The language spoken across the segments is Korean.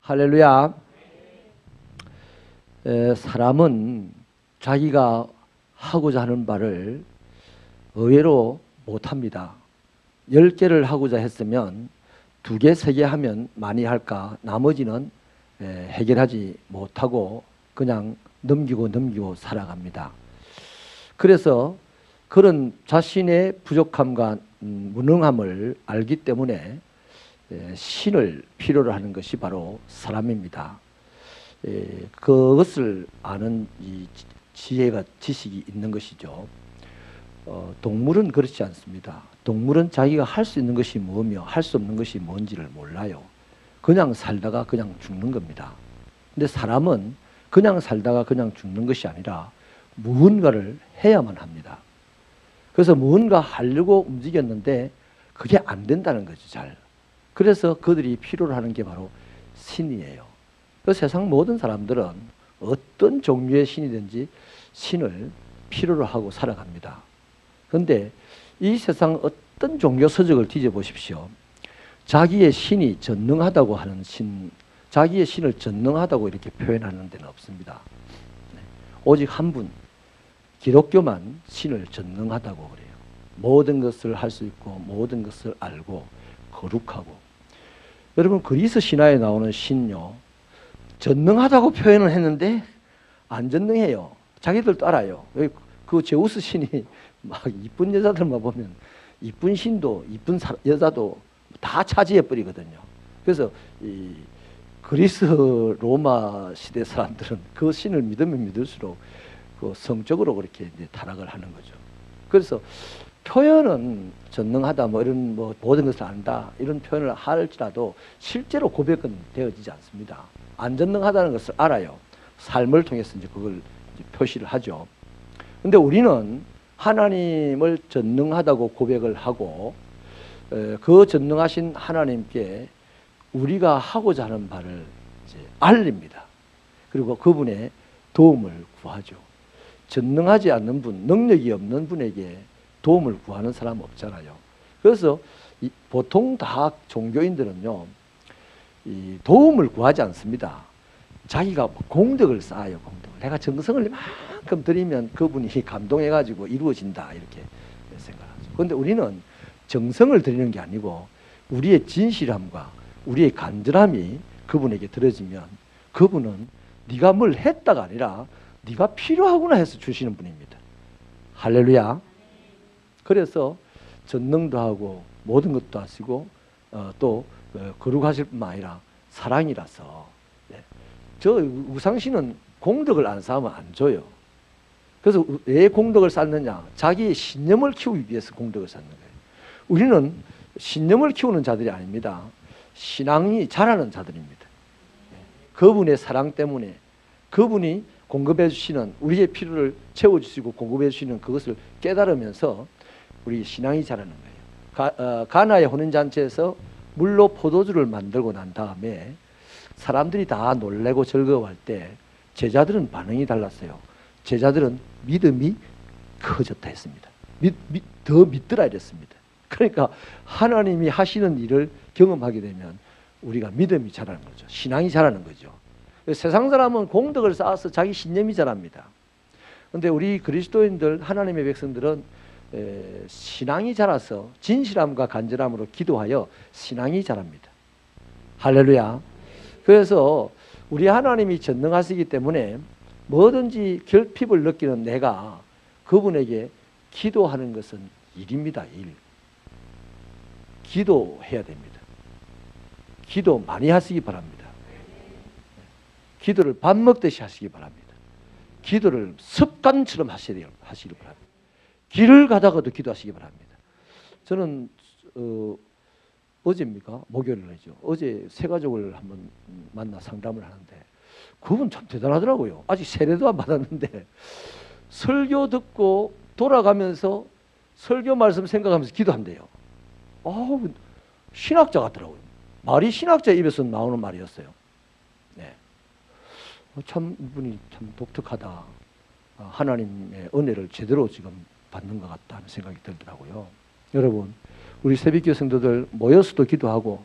할렐루야. 사람은 자기가 하고자 하는 바를 의외로 못합니다. 10개를 하고자 했으면 2개, 3개 하면 많이 할까, 나머지는 해결하지 못하고 그냥 넘기고 살아갑니다. 그래서 그런 자신의 부족함과 무능함을 알기 때문에 신을 필요로 하는 것이 바로 사람입니다. 그것을 아는 이 지혜가, 지식이 있는 것이죠. 동물은 그렇지 않습니다. 동물은 자기가 할 수 있는 것이 뭐며 할 수 없는 것이 뭔지를 몰라요. 그냥 살다가 그냥 죽는 겁니다. 근데 사람은 그냥 살다가 그냥 죽는 것이 아니라 무언가를 해야만 합니다. 그래서 무언가 하려고 움직였는데 그게 안 된다는 거죠, 잘. 그래서 그들이 필요로 하는 게 바로 신이에요. 그래서 세상 모든 사람들은 어떤 종류의 신이든지 신을 필요로 하고 살아갑니다. 그런데 이 세상 어떤 종교 서적을 뒤져보십시오. 자기의 신이 전능하다고 하는 신, 자기의 신을 전능하다고 이렇게 표현하는 데는 없습니다. 오직 한 분, 기독교만 신을 전능하다고 그래요. 모든 것을 할 수 있고 모든 것을 알고 거룩하고. 여러분, 그리스 신화에 나오는 신요, 전능하다고 표현을 했는데 안 전능해요. 자기들도 알아요. 그 제우스 신이 막 이쁜 여자들만 보면 이쁜 신도 이쁜 여자도 다 차지해 버리거든요. 그래서 이 그리스 로마 시대 사람들은 그 신을 믿으면 믿을수록 그 성적으로 그렇게 이제 타락을 하는 거죠. 그래서 표현은 전능하다, 뭐 이런 뭐 모든 것을 안다 이런 표현을 할지라도 실제로 고백은 되어지지 않습니다. 안 전능하다는 것을 알아요. 삶을 통해서 이제 그걸 이제 표시를 하죠. 근데 우리는 하나님을 전능하다고 고백을 하고 그 전능하신 하나님께 우리가 하고자 하는 바를 이제 알립니다. 그리고 그분의 도움을 구하죠. 전능하지 않는 분, 능력이 없는 분에게 도움을 구하는 사람 없잖아요. 그래서 보통 다 종교인들은요, 이 도움을 구하지 않습니다. 자기가 공덕을 쌓아요. 공덕을. 내가 정성을 이만큼 드리면 그분이 감동해가지고 이루어진다, 이렇게 생각하죠. 그런데 우리는 정성을 드리는 게 아니고 우리의 진실함과 우리의 간절함이 그분에게 들어지면 그분은 네가 뭘 했다가 아니라 네가 필요하구나 해서 주시는 분입니다. 할렐루야. 그래서 전능도 하고 모든 것도 하시고 또 거룩하실 뿐만 아니라 사랑이라서, 저 우상신은 공덕을 안 쌓으면 안 줘요. 그래서 왜 공덕을 쌓느냐? 자기의 신념을 키우기 위해서 공덕을 쌓는 거예요. 우리는 신념을 키우는 자들이 아닙니다. 신앙이 자라는 자들입니다. 그분의 사랑 때문에 그분이 공급해 주시는, 우리의 필요를 채워주시고 공급해 주시는 그것을 깨달으면서 우리 신앙이 자라는 거예요. 가나의 혼인잔치에서 물로 포도주를 만들고 난 다음에 사람들이 다 놀래고 즐거워할 때 제자들은 반응이 달랐어요. 제자들은 믿음이 커졌다 했습니다. 더 믿더라 이랬습니다. 그러니까 하나님이 하시는 일을 경험하게 되면 우리가 믿음이 자라는 거죠. 신앙이 자라는 거죠. 세상 사람은 공덕을 쌓아서 자기 신념이 자랍니다. 그런데 우리 그리스도인들, 하나님의 백성들은 신앙이 자라서 진실함과 간절함으로 기도하여 신앙이 자랍니다. 할렐루야. 그래서 우리 하나님이 전능하시기 때문에 뭐든지 결핍을 느끼는 내가 그분에게 기도하는 것은 일입니다. 일. 기도해야 됩니다. 기도 많이 하시기 바랍니다. 기도를 밥 먹듯이 하시기 바랍니다. 기도를 습관처럼 하시기 바랍니다. 길을 가다가도 기도하시기 바랍니다. 저는 어제입니까? 목요일이죠. 어제 세 가족을 한번 만나 상담을 하는데 그분 참 대단하더라고요. 아직 세례도 안 받았는데 설교 듣고 돌아가면서 설교 말씀 생각하면서 기도한대요. 신학자 같더라고요. 말이 신학자 입에서 나오는 말이었어요. 네. 참 이분이 참 독특하다. 하나님의 은혜를 제대로 지금 받는 것 같다는 생각이 들더라고요. 여러분, 우리 새벽기도 성도들 모여서도 기도하고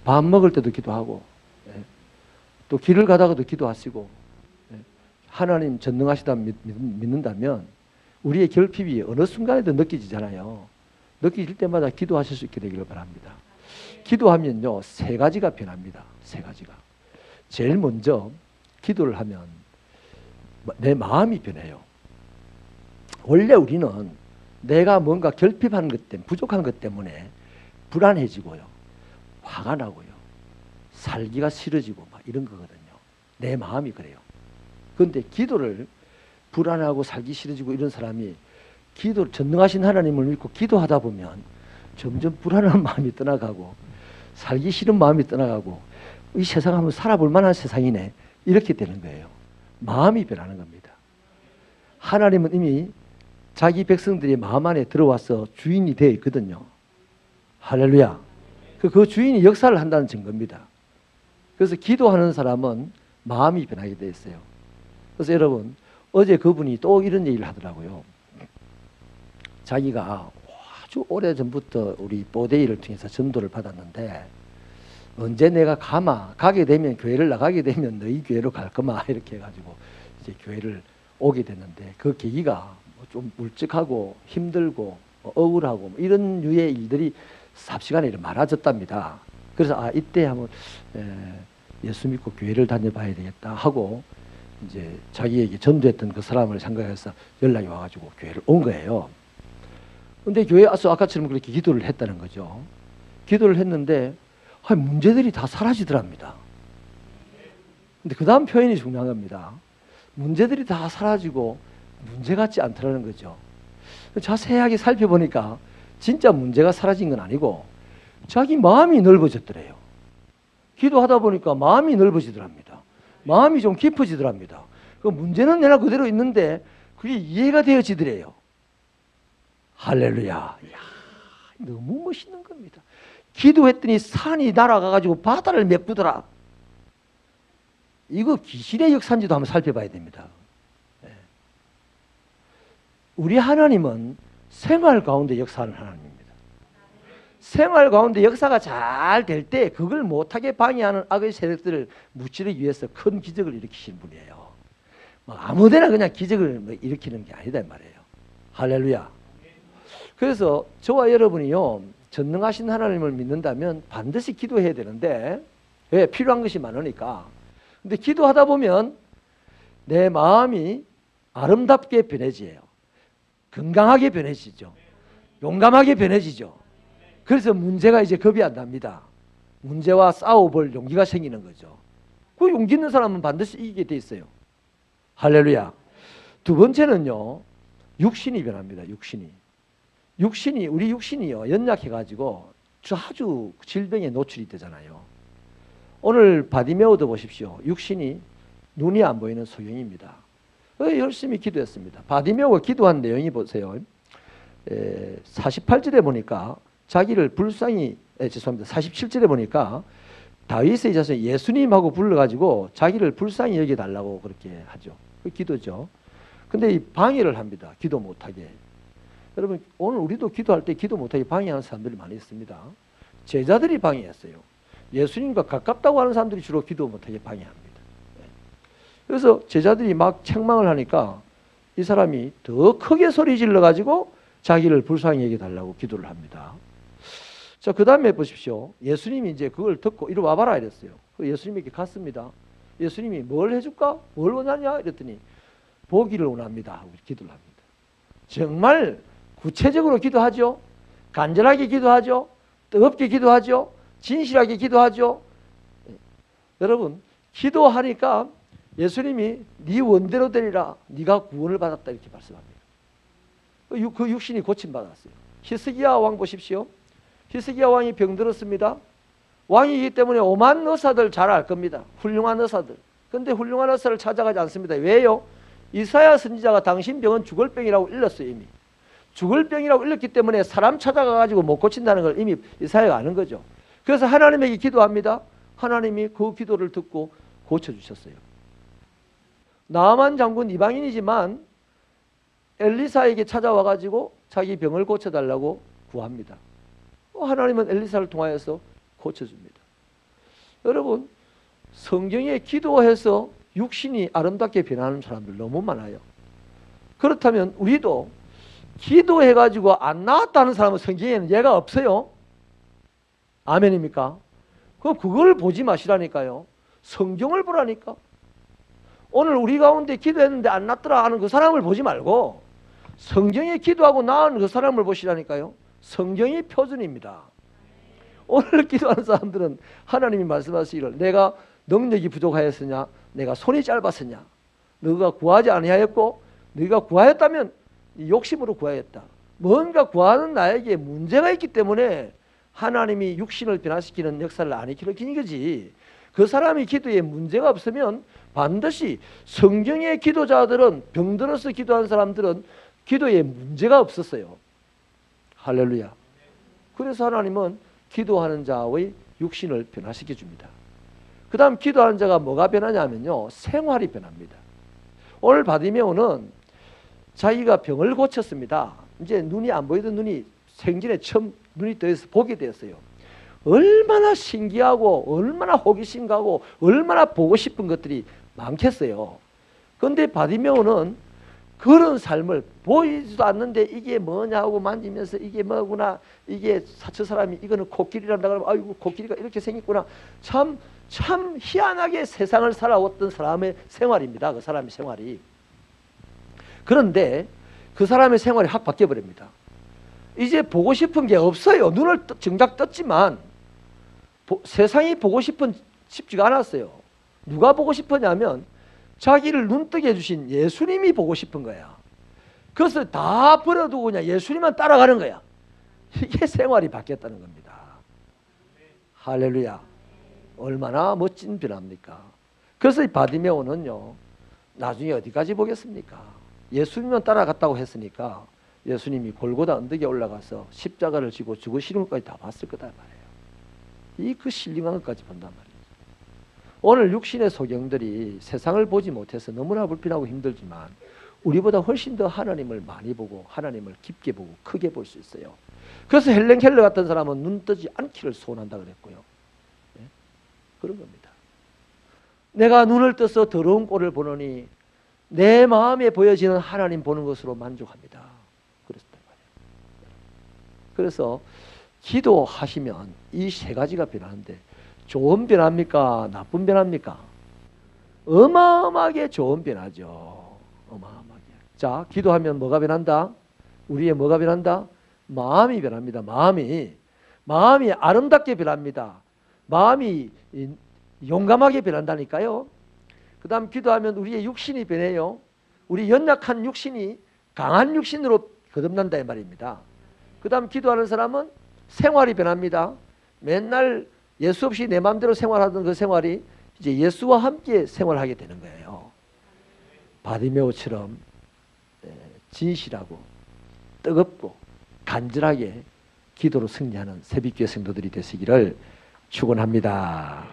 밥 먹을 때도 기도하고 또 길을 가다가도 기도하시고, 하나님 전능하시다 믿는다면 우리의 결핍이 어느 순간에도 느껴지잖아요. 느껴질 때마다 기도하실 수 있게 되기를 바랍니다. 기도하면요, 세 가지가 변합니다. 세 가지가. 제일 먼저 기도를 하면 내 마음이 변해요. 원래 우리는 내가 뭔가 결핍한 것 때문에, 부족한 것 때문에 불안해지고요, 화가 나고요, 살기가 싫어지고 막 이런 거거든요. 내 마음이 그래요. 그런데 기도를, 불안하고 살기 싫어지고 이런 사람이 기도, 전능하신 하나님을 믿고 기도하다 보면 점점 불안한 마음이 떠나가고 살기 싫은 마음이 떠나가고, 이 세상 한번 살아볼 만한 세상이네, 이렇게 되는 거예요. 마음이 변하는 겁니다. 하나님은 이미 자기 백성들의 마음 안에 들어와서 주인이 되어 있거든요. 할렐루야. 그 주인이 역사를 한다는 증거입니다. 그래서 기도하는 사람은 마음이 변하게 되어 있어요. 그래서 여러분, 어제 그분이 또 이런 얘기를 하더라고요. 자기가 아주 오래전부터 우리 뽀데이를 통해서 전도를 받았는데, 언제 내가 가게 되면, 교회를 나가게 되면 너희 교회로 갈 거마, 이렇게 해가지고 이제 교회를 오게 됐는데, 그 계기가 좀 물적하고 힘들고 억울하고 이런 류의 일들이 삽시간에 많아졌답니다. 그래서 이때 한번 예수 믿고 교회를 다녀봐야 되겠다 하고, 이제 자기에게 전도했던 그 사람을 생각해서 연락이 와가지고 교회를 온 거예요. 근데 교회에 와서 아까처럼 그렇게 기도를 했다는 거죠. 기도를 했는데 문제들이 다 사라지더랍니다. 근데 그 다음 표현이 중요한 겁니다. 문제들이 다 사라지고 문제 같지 않더라는 거죠. 자세하게 살펴보니까 진짜 문제가 사라진 건 아니고 자기 마음이 넓어졌더래요. 기도하다 보니까 마음이 넓어지더랍니다. 마음이 좀 깊어지더랍니다. 그 문제는 내나 그대로 있는데 그게 이해가 되어지더래요. 할렐루야. 이야, 너무 멋있는 겁니다. 기도했더니 산이 날아가가지고 바다를 메꾸더라. 이거 귀신의 역사인지도 한번 살펴봐야 됩니다. 우리 하나님은 생활 가운데 역사하는 하나님입니다. 생활 가운데 역사가 잘 될 때 그걸 못하게 방해하는 악의 세력들을 무찌르기 위해서 큰 기적을 일으키시는 분이에요. 아무데나 그냥 기적을 일으키는 게 아니다 이 말이에요. 할렐루야. 그래서 저와 여러분이요, 전능하신 하나님을 믿는다면 반드시 기도해야 되는데, 왜? 필요한 것이 많으니까. 근데 기도하다 보면 내 마음이 아름답게 변해져요. 건강하게 변해지죠. 용감하게 변해지죠. 그래서 문제가 이제 겁이 안 납니다. 문제와 싸워볼 용기가 생기는 거죠. 그 용기 있는 사람은 반드시 이기게 돼 있어요. 할렐루야. 두 번째는요, 육신이 변합니다. 우리 육신이요, 연약해가지고 아주 질병에 노출이 되잖아요. 오늘 바디메오도 보십시오. 육신이, 눈이 안 보이는 소경입니다. 열심히 기도했습니다. 바디메오가 기도한 내용이 보세요. 48절에 보니까 자기를 불쌍히, 죄송합니다. 47절에 보니까 다윗의 자손 예수님하고 불러가지고 자기를 불쌍히 여겨달라고 그렇게 하죠. 그 기도죠. 근데 이 방해를 합니다. 기도 못하게. 여러분, 오늘 우리도 기도할 때 기도 못하게 방해하는 사람들이 많이 있습니다. 제자들이 방해했어요. 예수님과 가깝다고 하는 사람들이 주로 기도 못하게 방해합니다. 그래서 제자들이 막 책망을 하니까 이 사람이 더 크게 소리 질러가지고 자기를 불쌍히 여겨달라고 기도를 합니다. 자, 그 다음에 보십시오. 예수님이 이제 그걸 듣고 이리 와봐라 이랬어요. 예수님에게 갔습니다. 예수님이 뭘 해줄까? 뭘 원하냐? 이랬더니 보기를 원합니다 하고 기도를 합니다. 정말 구체적으로 기도하죠. 간절하게 기도하죠. 뜨겁게 기도하죠. 진실하게 기도하죠. 여러분, 기도하니까 예수님이 네 원대로 되리라. 네가 구원을 받았다 이렇게 말씀합니다. 그 육신이 고침받았어요. 히스기야 왕 보십시오. 히스기야 왕이 병들었습니다. 왕이기 때문에 오만 의사들 잘 알 겁니다. 훌륭한 의사들. 근데 훌륭한 의사를 찾아가지 않습니다. 왜요? 이사야 선지자가 당신 병은 죽을 병이라고 일렀어요. 이미. 죽을 병이라고 일렀기 때문에 사람 찾아가가지고 못 고친다는 걸 이미 이사야가 아는 거죠. 그래서 하나님에게 기도합니다. 하나님이 그 기도를 듣고 고쳐주셨어요. 나아만 장군 이방인이지만 엘리사에게 찾아와가지고 자기 병을 고쳐달라고 구합니다. 하나님은 엘리사를 통하여서 고쳐줍니다. 여러분, 성경에 기도해서 육신이 아름답게 변하는 사람들 너무 많아요. 그렇다면 우리도 기도해가지고 안 나왔다는 사람은 성경에는 예가 없어요. 아멘입니까? 그걸 보지 마시라니까요. 성경을 보라니까. 오늘 우리 가운데 기도했는데 안 났더라 하는 그 사람을 보지 말고 성경에 기도하고 나은 그 사람을 보시라니까요. 성경이 표준입니다. 오늘 기도하는 사람들은 하나님이 말씀하시기를 내가 능력이 부족하였으냐 내가 손이 짧았으냐 너가 구하지 아니하였고 너가 구하였다면 욕심으로 구하였다. 뭔가 구하는 나에게 문제가 있기 때문에 하나님이 육신을 변화시키는 역사를 안 일으키는 거지. 그 사람이 기도에 문제가 없으면 반드시 성경의 기도자들은 병들어서 기도하는 사람들은 기도에 문제가 없었어요. 할렐루야. 그래서 하나님은 기도하는 자의 육신을 변화시켜 줍니다. 그 다음 기도하는 자가 뭐가 변하냐면요, 생활이 변합니다. 오늘 바디메오는 자기가 병을 고쳤습니다. 이제 눈이 안 보이던 눈이 생전에 처음 눈이 떠서 보게 되었어요. 얼마나 신기하고 얼마나 호기심 가고 얼마나 보고 싶은 것들이 많겠어요. 그런데 바디메오는 그런 삶을 보이지도 않는데 이게 뭐냐 하고 만지면서 이게 뭐구나, 이게 저 사람이 이거는 코끼리란다 그러면 아이고 코끼리가 이렇게 생겼구나, 참 희한하게 세상을 살아왔던 사람의 생활입니다. 그 사람의 생활이. 그런데 그 사람의 생활이 확 바뀌어버립니다. 이제 보고 싶은 게 없어요. 눈을 정작 떴지만 세상이 보고 싶지가 않았어요. 누가 보고 싶었냐면 자기를 눈뜨게 해주신 예수님이 보고 싶은 거야. 그래서 다 버려두고 그냥 예수님만 따라가는 거야. 이게 생활이 바뀌었다는 겁니다. 할렐루야. 얼마나 멋진 변화입니까? 그래서 이 바디메오는요, 나중에 어디까지 보겠습니까? 예수님만 따라갔다고 했으니까 예수님이 골고다 언덕에 올라가서 십자가를 지고 죽으시는 것까지 다 봤을 거다 말이에요. 이 그 신령한 것까지 본단 말이에요. 오늘 육신의 소경들이 세상을 보지 못해서 너무나 불편하고 힘들지만 우리보다 훨씬 더 하나님을 많이 보고 하나님을 깊게 보고 크게 볼 수 있어요. 그래서 헬렌 켈러 같은 사람은 눈 뜨지 않기를 소원한다 그랬고요. 네? 그런 겁니다. 내가 눈을 떠서 더러운 꼴을 보느니 내 마음에 보여지는 하나님 보는 것으로 만족합니다. 그랬단 말이에요. 그래서 기도하시면 이 세 가지가 변하는데 좋은 변화입니까? 나쁜 변화입니까? 어마어마하게 좋은 변화죠. 어마어마하게. 자, 기도하면 뭐가 변한다? 우리의 뭐가 변한다? 마음이 변합니다. 마음이 아름답게 변합니다. 마음이 용감하게 변한다니까요. 그 다음 기도하면 우리의 육신이 변해요. 우리 연약한 육신이 강한 육신으로 거듭난다 이 말입니다. 그 다음 기도하는 사람은 생활이 변합니다. 맨날 예수 없이 내 마음대로 생활하던 그 생활이 이제 예수와 함께 생활하게 되는 거예요. 바디메오처럼 진실하고 뜨겁고 간절하게 기도로 승리하는 새벽교회 성도들이 되시기를 축원합니다.